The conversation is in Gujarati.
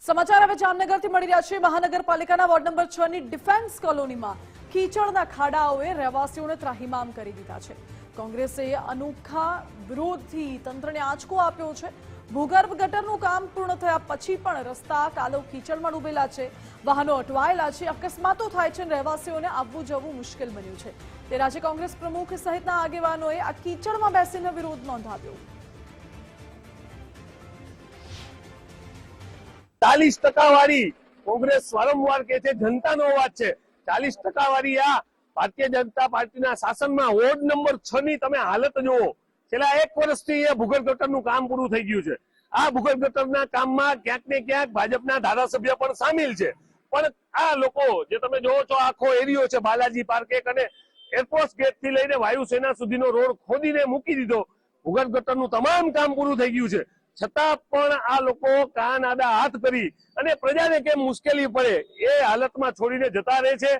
સમાચાર હવે જામનગરથી મળી રહ્યા છે। મહાનગરપાલિકાના વોર્ડ નંબર 6 ની ડિફેન્સ કોલોનીમાં કીચડના ખાડાઓએ રહેવાસીઓને ત્રાહિમામ કરી દીધા છે। કોંગ્રેસે અનોખા વિરોધથી તંત્રને આંચકો આપ્યો છે। ભૂગર્ભ ગટરનું કામ પૂર્ણ થયા પછી પણ રસ્તા કાદવ કીચડમાં ડૂબેલા છે, વાહનો અટવાયેલા છે, અકસ્માતો થાય છે અને રહેવાસીઓને આવવું જવું મુશ્કેલ બન્યું છે। તે રાજ્ય કોંગ્રેસ પ્રમુખ સહિતના આગેવાનોએ આ કીચડમાં બેસીને વિરોધ નોંધાવ્યો। 40% વાળી કોંગ્રેસ વારંવાર કહે છે જનતાનો અવાજ છે। 40% વાળી આ ભારતીય જનતા પાર્ટીના શાસનમાં વોર્ડ નંબર 6 ની તમે હાલત જુઓ। છેલ્લા 1 વર્ષથી એ ભૂગર્ભ ગટરનું કામ પૂરું થઈ ગયું છે। આ ભૂગર્ભ ગટરના કામમાં ક્યાંક ને ક્યાંક ભાજપના ધારાસભ્ય પણ સામેલ છે, પણ આ લોકો જે તમે જોવો છો આખો એરિયો છે બાલાજી પાર્ક એક અને એરફોર્સ ગેટ થી લઈને વાયુસેના સુધીનો રોડ ખોદીને મૂકી દીધો। ભૂગર્ભ ગટરનું તમામ કામ પૂરું થઈ ગયું છે, છતાં પણ આ લોકો કાન આડા હાથ કરી અને પ્રજાને કેમ મુશ્કેલી પડે એ હાલતમાં છોડીને જતા રહે છે।